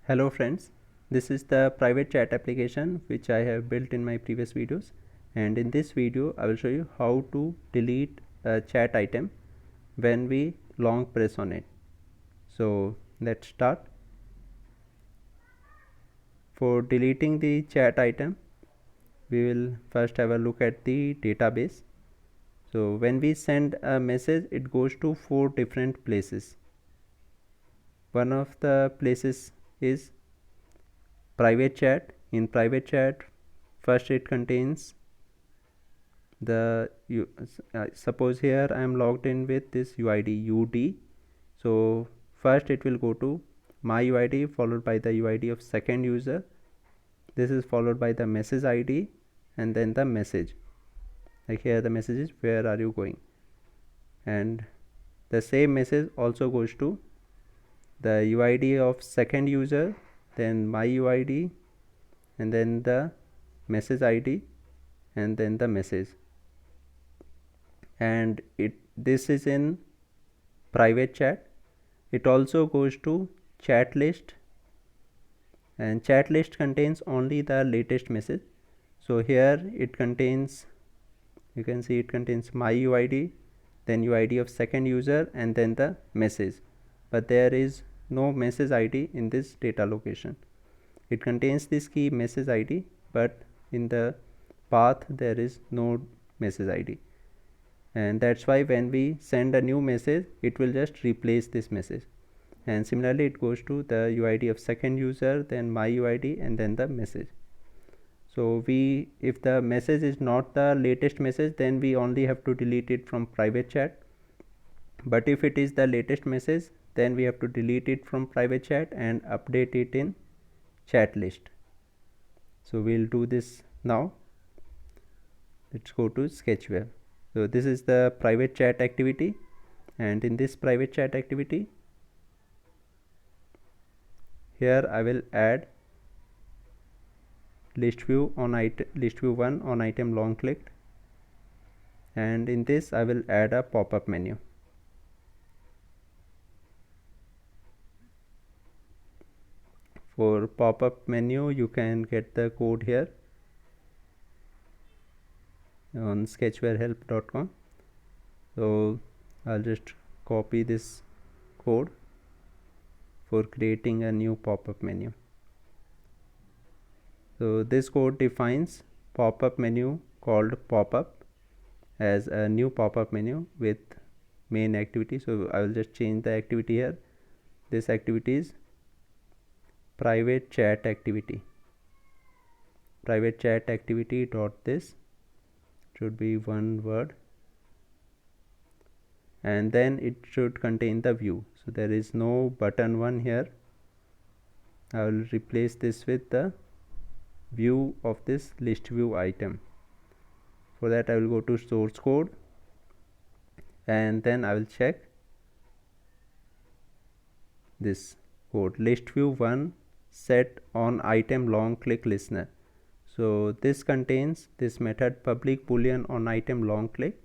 Hello friends, this is the private chat application which I have built in my previous videos, and in this video I will show you how to delete a chat item when we long press on it. So let's start. For deleting the chat item, we will first have a look at the database. So when we send a message, it goes to 4 different places. One of the places is private chat. In private chat, first it contains suppose here I am logged in with this UID UD. So first it will go to my UID followed by the UID of second user. This is followed by the message ID and then the message. Like here the message is where are you going, and the same message also goes to the UID of second user, then my UID, and then the message ID, and then the message. And this is in private chat. It also goes to chat list, and chat list contains only the latest message. So here it contains, you can see it contains my UID, then UID of second user, and then the message, but there is no message ID in this data location. It contains this key message ID, but in the path there is no message ID, and that's why when we send a new message it will just replace this message. And similarly it goes to the UID of second user, then my UID, and then the message. So if the message is not the latest message, then we only have to delete it from private chat, but if it is the latest message, then we have to delete it from private chat and update it in chat list. So we'll do this now. Let's go to Sketchware. So this is the private chat activity, and in this private chat activity, here I will add list view 1 on item long clicked, and in this I will add a pop-up menu. For pop-up menu you can get the code here on sketchwarehelp.com. so I'll just copy this code for creating a new pop-up menu. So this code defines pop-up menu called pop-up as a new pop-up menu with main activity. So I will just change the activity here. This activity is private chat activity. Private chat activity dot this should be one word, and then it should contain the view. So there is no button one here. I will replace this with the view of this list view item. For that I will go to source code, and then I will check this code list view 1 set on item long click listener. So this contains this method public boolean on item long click,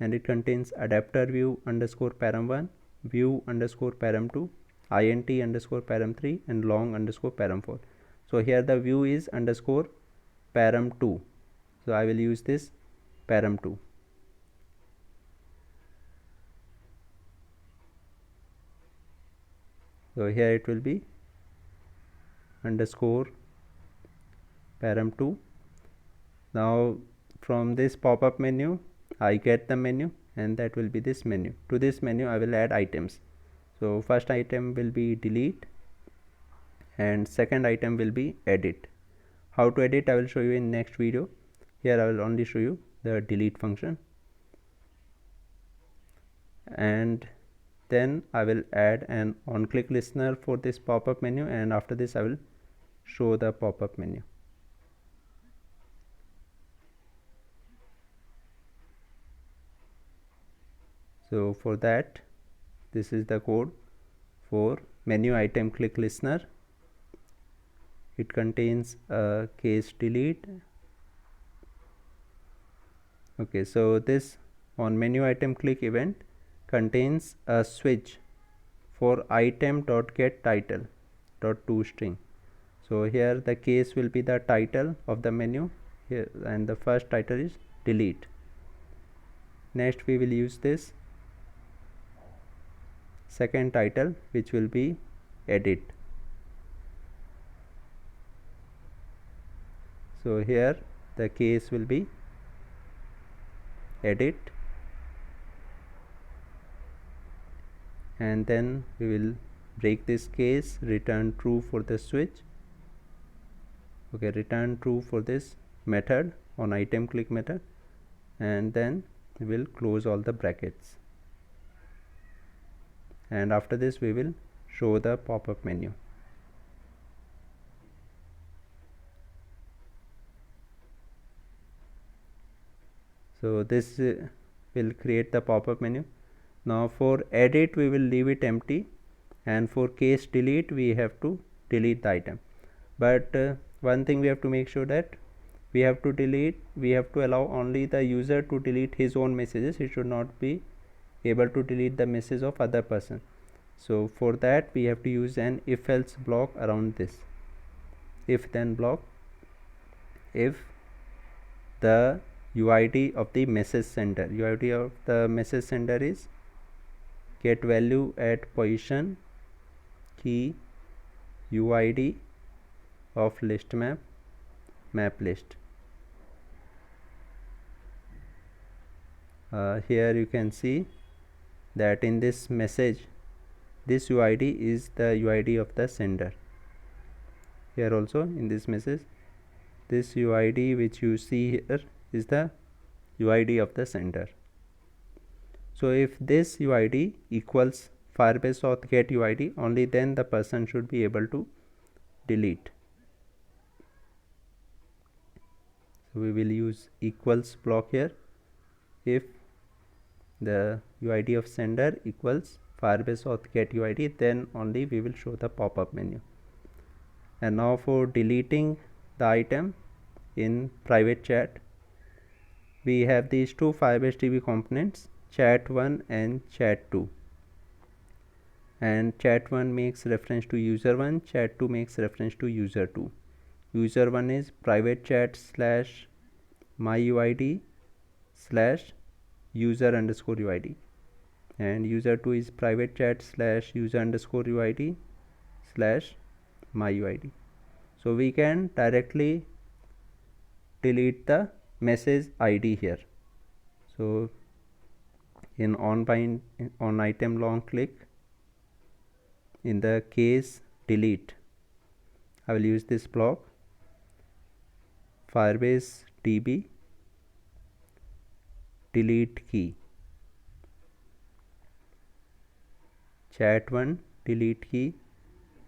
and it contains adapter view underscore param1, view underscore param2, int underscore param3, and long underscore param4. So here the view is underscore param2, so I will use this param2. So here it will be underscore param2. Now from this pop-up menu I get the menu, and that will be this menu. To this menu I will add items. So first item will be delete, and second item will be edit. How to edit I will show you in next video. Here I will only show you the delete function, and then I will add an on click listener for this pop-up menu, and after this I will show the pop-up menu. So for that, this is the code for menu item click listener. It contains a case delete. Okay, so this on menu item click event contains a switch for item.getTitle. toString. So here the case will be the title of the menu here, and the first title is delete. Next we will use this second title, which will be edit. So here the case will be edit, and then we will break this case, return true for the switch. Okay, return true for this method on item click method, and then we will close all the brackets, and after this we will show the pop-up menu. So this will create the pop-up menu. Now for edit we will leave it empty, and for case delete we have to delete the item. But one thing we have to make sure that we have to allow only the user to delete his own messages. He should not be able to delete the message of other person. So for that we have to use an if else block around this. If then block, if the UID of the message sender, UID of the message sender is get value at position key UID of list map list. Here you can see that in this message this UID is the UID of the sender. Here also in this message this UID which you see here is the UID of the sender. So if this UID equals Firebase auth get UID, only then the person should be able to delete. So we will use equals block here. If the UID of sender equals Firebase auth get UID, then only we will show the pop-up menu. And now for deleting the item in private chat, we have these two Firebase DB components, chat1 and chat2. And chat1 makes reference to user1, chat2 makes reference to user2. User1 is private chat slash myUID slash user underscore UID, and user2 is private chat slash user underscore UID slash myUID. So we can directly delete the message ID here. So in on item long click, in the case delete, I will use this block Firebase DB delete key, chat1 delete key,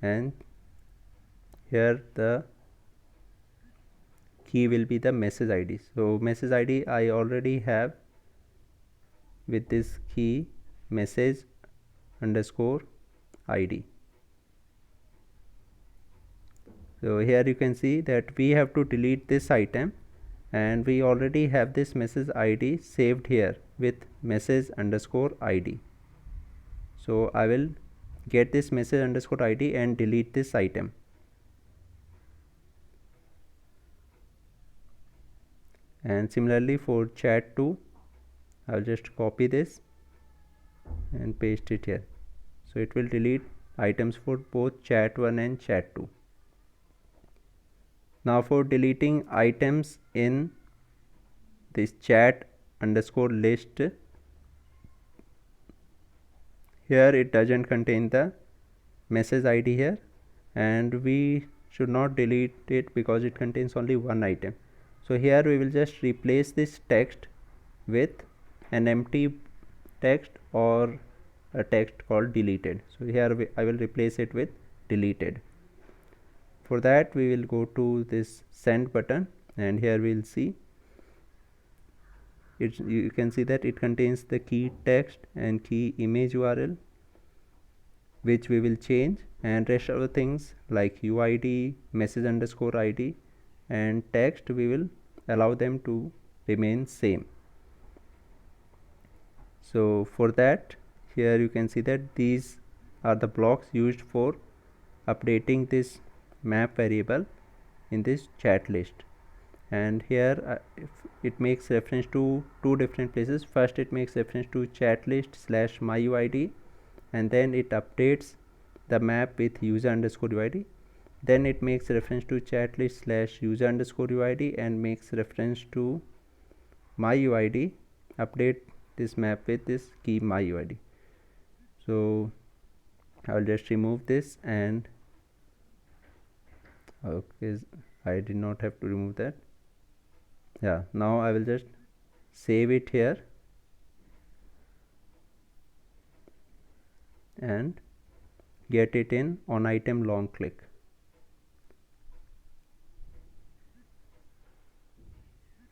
and here the key will be the message ID. So message ID I already have with this key message underscore ID. So here you can see that we have to delete this item, and we already have this message ID saved here with message underscore ID. So I will get this message underscore ID and delete this item. And similarly for chat2, I'll just copy this and paste it here. So it will delete items for both chat1 and chat2. Now for deleting items in this chat underscore list, here it doesn't contain the message ID here, and we should not delete it because it contains only one item. So here we will just replace this text with an empty text or a text called deleted. So here I will replace it with deleted. For that we will go to this send button, and here we will see it. You can see that it contains the key text and key image URL, which we will change, and rest of the things like UID, message underscore ID and text, we will allow them to remain same. So for that, here you can see that these are the blocks used for updating this map variable in this chat list. And here if it makes reference to two different places. First it makes reference to chat list / myUID, and then it updates the map with user underscore UID. Then it makes reference to chat list / user underscore UID and makes reference to myUID, update this map with this key myUID. So I'll just remove this, and okay, I did not have to remove that. Yeah, now I will just save it here and get it in on item long click.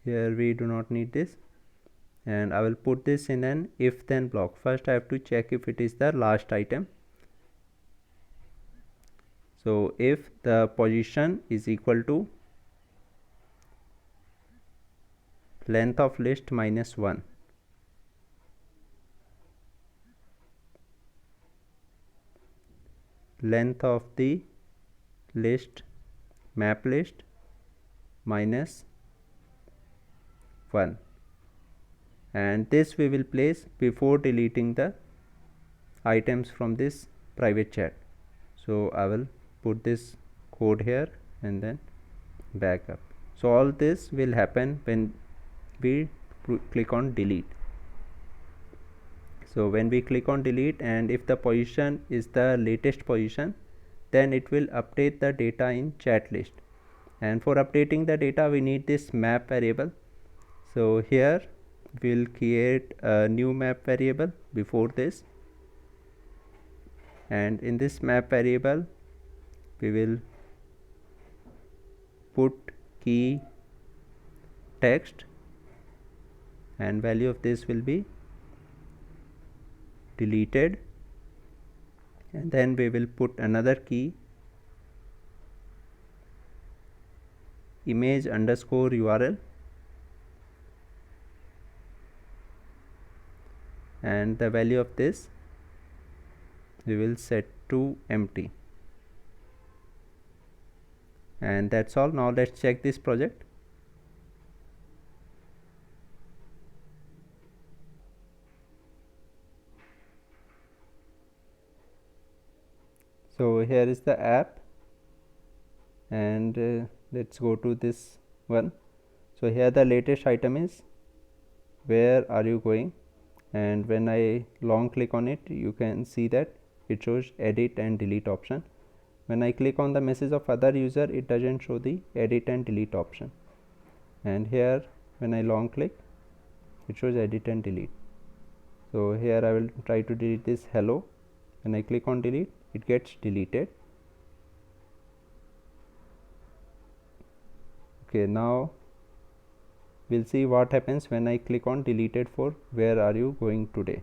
Here we do not need this, and I will put this in an if then block. First I have to check if it is the last item. So if the position is equal to length of list minus 1, length of the list map list minus 1, and this we will place before deleting the items from this private chat. So I will put this code here and then back up. So all this will happen when we click on delete. So when we click on delete, and if the position is the latest position, then it will update the data in chat list. And for updating the data we need this map variable. So here we'll create a new map variable before this, and in this map variable we will put key text, and value of this will be deleted, and then we will put another key image underscore URL, and the value of this we will set to empty. And that's all. Now let's check this project. So here is the app, and let's go to this one. So here the latest item is where are you going, and when I long click on it you can see that it shows edit and delete option. When I click on the message of other user it doesn't show the edit and delete option, and here when I long click it shows edit and delete. So here I will try to delete this hello. When I click on delete it gets deleted. Okay, now we'll see what happens when I click on deleted for where are you going today.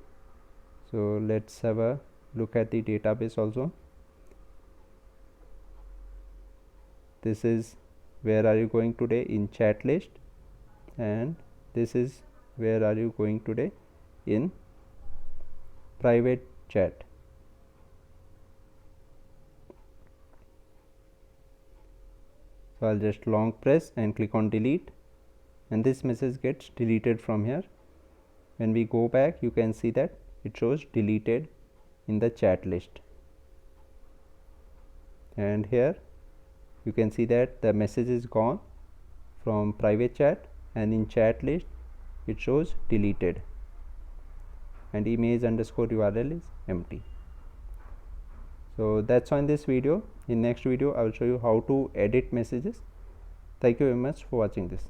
So let's have a look at the database also. This is where are you going today in chat list, and this is where are you going today in private chat. So I'll just long press and click on delete, and this message gets deleted from here. When we go back you can see that it shows deleted in the chat list, and here you can see that the message is gone from private chat, and in chat list it shows deleted, and image underscore URL is empty. So that's all in this video. In next video I will show you how to edit messages. Thank you very much for watching this.